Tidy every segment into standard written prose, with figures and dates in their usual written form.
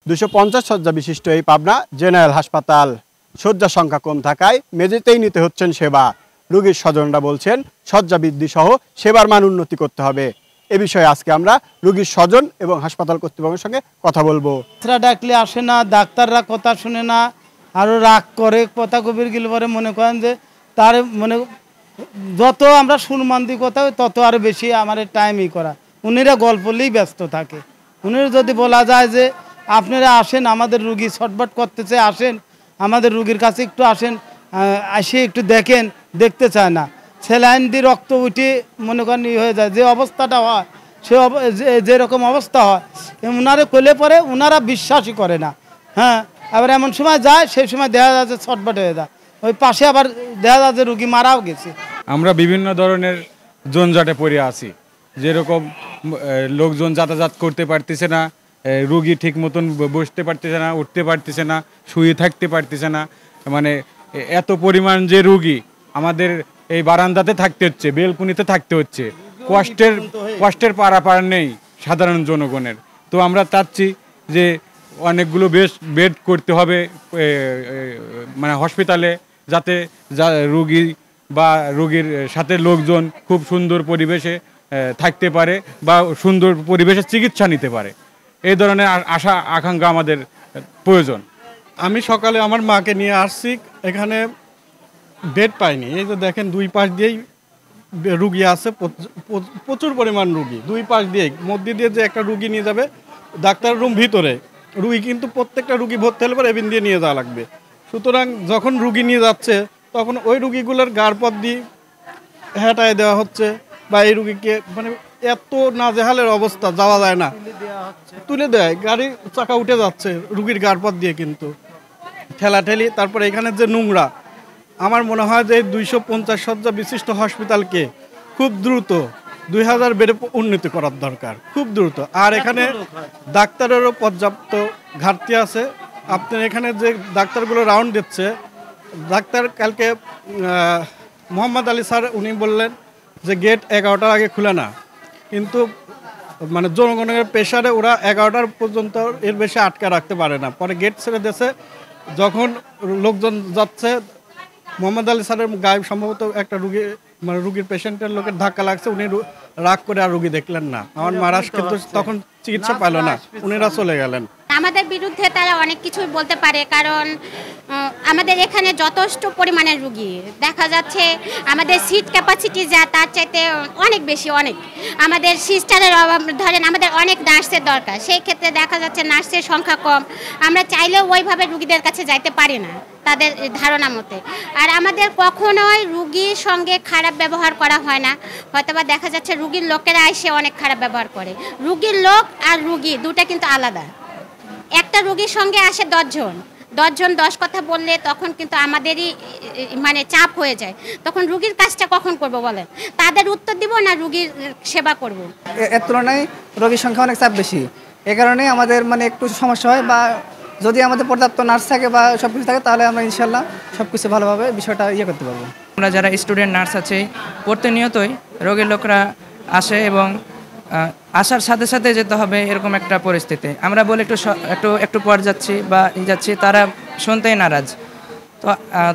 250 শয্যা বিশিষ্ট এই পাবনা জেনারেল হাসপাতাল। শয্যা সংখ্যা কম থাকায় মেঝেতেই নিতে হচ্ছেন সেবা। রোগীর স্বজনরা বলছেন শয্যা বৃদ্ধি সহ সেবার মান উন্নতি করতে হবে। এ বিষয়ে আজকে আমরা রোগীর স্বজন এবং হাসপাতাল কর্তৃপক্ষের সঙ্গে কথা বলবো। ডাকলে আসে না, ডাক্তাররা কথা শুনে না, আরও রাগ করে, কথা কবির গেলে পরে মনে করেন যে তার মানে যত আমরা সুরমান দিই কথা তত আরও বেশি আমার টাইমই করা। উনিরা গল্পলেই ব্যস্ত থাকে। উনিরা যদি বলা যায় যে আপনারা আসেন, আমাদের রুগী ছটফট করতেছে, আসেন আমাদের রুগীর কাছে একটু আসেন, এসে একটু দেখেন, দেখতে চায় না। স্যালাইন দিয়ে রক্ত উঠে মনে করেন হয়ে যায়, যে অবস্থাটা হয় সে যেরকম অবস্থা হয় ওনারা করলে পরে ওনারা বিশ্বাসই করে না। হ্যাঁ, আবার এমন সময় যায় সেই সময় দেখা যায় যে ছটফট হয়ে যায়। ওই পাশে আবার দেখা যায় যে রুগী মারাও গেছে। আমরা বিভিন্ন ধরনের জঞ্জাটে পড়ে আছি, যেরকম লোকজন যাতায়াত করতে পারতেছে না, রুগী ঠিক মতন বসতে পারতেছে না, উঠতে পারতেছে না, শুয়ে থাকতে পারতেছে না। মানে এত পরিমাণ যে রুগী, আমাদের এই বারান্দাতে থাকতে হচ্ছে, বেলকুনিতে থাকতে হচ্ছে। কষ্টের পারাপার নেই সাধারণ জনগণের। তো আমরা চাচ্ছি যে অনেকগুলো বেড করতে হবে মানে হসপিটালে, যাতে রুগী বা রুগীর সাথে লোকজন খুব সুন্দর পরিবেশে থাকতে পারে বা সুন্দর পরিবেশে চিকিৎসা নিতে পারে। এই ধরনের আশা আকাঙ্ক্ষা আমাদের প্রয়োজন। আমি সকালে আমার মাকে নিয়ে আসছি, এখানে বেড পাইনি। এই যে দেখেন দুই পাশ দিয়েই রুগী আছে, প্রচুর পরিমাণ রুগী। দুই পাশ দিয়েই মধ্যে দিয়ে যে একটা রুগী নিয়ে যাবে ডাক্তার রুম ভিতরে, রুগী কিন্তু প্রত্যেকটা রুগী ভর্তি হলে পরে এবিন দিয়ে নিয়ে যাওয়া লাগবে। সুতরাং যখন রুগী নিয়ে যাচ্ছে তখন ওই রুগীগুলোর গাড়পথ দিয়ে হেঁটায় দেওয়া হচ্ছে, বা এই রুগীকে মানে এত নাজেহালের অবস্থা, যাওয়া যায় না, তুলে দেয়, গাড়ির চাকা উঠে যাচ্ছে রুগীর গাড়পথ দিয়ে, কিন্তু ঠেলাঠেলি। তারপরে এখানে যে নোংরা, আমার মনে হয় যে 250 শয্যা বিশিষ্ট হসপিটালকে খুব দ্রুত 2000 বেডে উন্নতি করার দরকার, খুব দ্রুত। আর এখানে ডাক্তারেরও পর্যাপ্ত ঘাটতি আছে। আপনার এখানে যে ডাক্তারগুলো রাউন্ড দিচ্ছে, ডাক্তার কালকে মোহাম্মদ আলী স্যার উনি বললেন যে গেট 11টার আগে খুলে না, কিন্তু মানে জনগণের প্রেশারে ওরা 11টার পর্যন্ত এর বেশি আটকা রাখতে পারে না। পরে গেট ছেড়ে দিয়েছে। যখন লোকজন যাচ্ছে, মোহাম্মদ আলী স্যারের গায়ে সম্ভবত একটা রুগী মানে রুগীর পেশেন্টের লোকের ধাক্কা লাগছে, উনি রাগ করে আর রুগী দেখলেন না। আমার মারাস কিন্তু তখন চিকিৎসা পাইল না, উনিরা চলে গেলেন। আমাদের বিরুদ্ধে তারা অনেক কিছুই বলতে পারে, কারণ আমাদের এখানে যথেষ্ট পরিমাণের রুগী দেখা যাচ্ছে। আমাদের সিট ক্যাপাসিটি যা তার চাইতে অনেক বেশি, অনেক। আমাদের সিস্টারের অভাব, ধরেন আমাদের অনেক নার্সের দরকার, সেই ক্ষেত্রে দেখা যাচ্ছে নার্সের সংখ্যা কম। আমরা চাইলেও ওইভাবে রুগীদের কাছে যাইতে পারি না তাদের ধারণা মতে। আর আমাদের কখনোই রুগীর সঙ্গে খারাপ ব্যবহার করা হয় না। হয়তোবা দেখা যাচ্ছে রুগীর লোকেরা এসে অনেক খারাপ ব্যবহার করে। রুগীর লোক আর রুগী দুটা কিন্তু আলাদা। একটা রুগীর সঙ্গে আসে 10 জন, 10 জন 10 কথা বললে তখন কিন্তু আমাদেরই মানে চাপ হয়ে যায়। তখন রুগীর কাজটা কখন করব বলেন? তাদের উত্তর দিব না রুগীর সেবা করব? এর তুলনায় রোগীর সংখ্যা অনেক চাপ বেশি। এ কারণে আমাদের মানে একটু সমস্যা হয়, বা যদি আমাদের পর্যাপ্ত নার্স থাকে বা সব কিছু থাকে তাহলে আমরা ইনশাল্লাহ সব কিছু ভালোভাবে বিষয়টা করতে পারবো। আমরা যারা স্টুডেন্ট নার্স আছে প্রতিনিয়তই রোগীর লোকরা আসে এবং আসার সাথে সাথে যেতে হবে এরকম একটা পরিস্থিতি। আমরা বলে একটু পর যাচ্ছি বা যাচ্ছি, তারা শুনতেই নারাজ।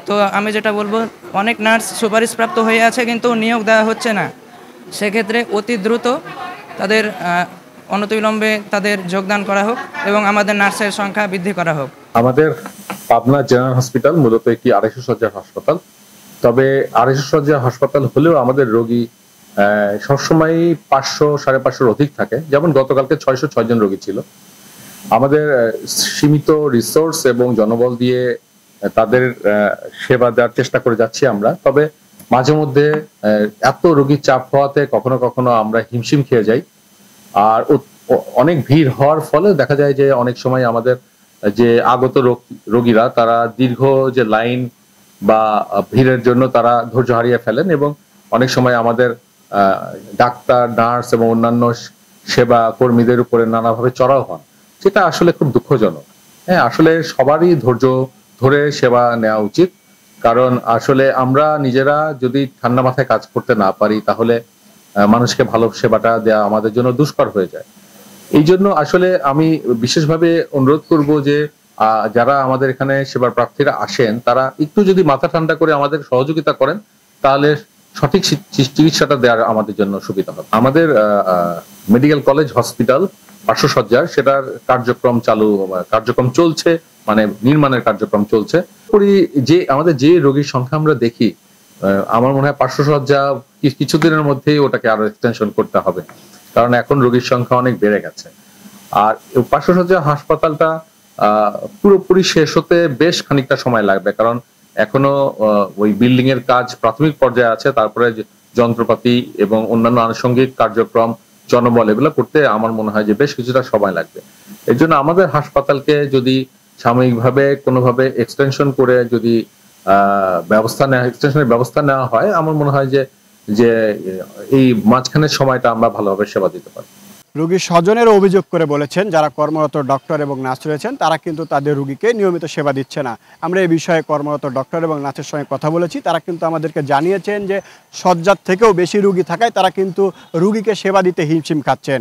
তো আমি যেটা বলবো, অনেক নার্স সুপারিশপ্রাপ্ত হয়ে আছে কিন্তু নিয়োগ দেওয়া হচ্ছে না। সেক্ষেত্রে অতি দ্রুত তাদের অনতিবিলম্বে তাদের যোগদান করা হোক এবং আমাদের নার্সের সংখ্যা বৃদ্ধি করা হোক। আমাদের পাবনা জেনারেল হসপিটাল মূলত একটি 250 শয্যার হাসপাতাল। তবে 250 শয্যার হাসপাতাল হলেও আমাদের রোগী সবসময় 500-550 অধিক থাকে। যেমন গতকালকে 606 জন রোগী ছিল। আমাদের সীমিত রিসোর্স এবং জনবল দিয়ে তাদের সেবা দেওয়ার চেষ্টা করে যাচ্ছি আমরা। তবে মাঝে মধ্যে এত রোগীর চাপ হওয়াতে কখনো কখনো আমরা হিমশিম খেয়ে যাই। আর অনেক ভিড় হওয়ার ফলে দেখা যায় যে অনেক সময় আমাদের যে আগত রোগীরা তারা দীর্ঘ যে লাইন বা ভিড়ের জন্য তারা ধৈর্য হারিয়ে ফেলেন, এবং অনেক সময় আমাদের ডাক্তার, নার্স এবং অন্যান্য সেবা কর্মীদের উপরে নানাভাবে চড়াও হন, যেটা আসলে খুব দুঃখজনক। হ্যাঁ, আসলে সবারই ধৈর্য ধরে সেবা নেওয়া উচিত, কারণ আসলে আমরা নিজেরা যদি ঠান্ডা মাথায় কাজ করতে না পারি তাহলে মানুষকে ভালো সেবাটা দেওয়া আমাদের জন্য দুষ্কর হয়ে যায়। এই জন্য আসলে আমি বিশেষভাবে অনুরোধ করব যে যারা আমাদের এখানে সেবার প্রার্থীরা আসেন তারা একটু যদি মাথা ঠান্ডা করে আমাদের সহযোগিতা করেন তাহলে সঠিক চিকিৎসাটা দেওয়ার আমাদের জন্য সুবিধা হবে। আমাদের মেডিকেল কলেজ হসপিটাল 500 শয্যার সেটার কার্যক্রম চলছে, মানে নির্মাণের কার্যক্রম চলছে। যে আমাদের যে রোগীর সংখ্যা আমরা দেখি, আমার মনে হয় 500 শয্যা কিছুদিনের মধ্যেই ওটাকে আরো এক্সটেনশন করতে হবে, কারণ এখন রোগীর সংখ্যা অনেক বেড়ে গেছে। আর 500 শয্যা হাসপাতালটা পুরোপুরি শেষ হতে বেশ খানিকটা সময় লাগবে, কারণ এখনো ওই বিল্ডিং এর কাজ প্রাথমিক পর্যায়ে আছে, তারপরে যন্ত্রপাতি এবং অন্যান্য আনুষঙ্গিক কার্যক্রম, জনবল এগুলো করতে আমার মনে হয় যে বেশ কিছুটা সময় লাগবে। এই জন্য আমাদের হাসপাতালকে যদি সাময়িকভাবে কোনোভাবে এক্সটেনশন করে যদি এক্সটেনশনের ব্যবস্থা নেওয়া হয়, আমার মনে হয় যে এই মাঝখানের সময়টা আমরা ভালোভাবে সেবা দিতে পারি। রোগীর স্বজনের অভিযোগ করে বলেছেন যারা কর্মরত ডক্টর এবং নার্স রয়েছেন তারা কিন্তু তাদের রোগীকে নিয়মিত সেবা দিচ্ছে না। আমরা এই বিষয়ে কর্মরত ডক্টর এবং নার্সের সঙ্গে কথা বলেছি, তারা কিন্তু আমাদেরকে জানিয়েছেন যে শয্যার থেকেও বেশি রোগী থাকায় তারা কিন্তু রোগীকে সেবা দিতে হিমশিম খাচ্ছেন।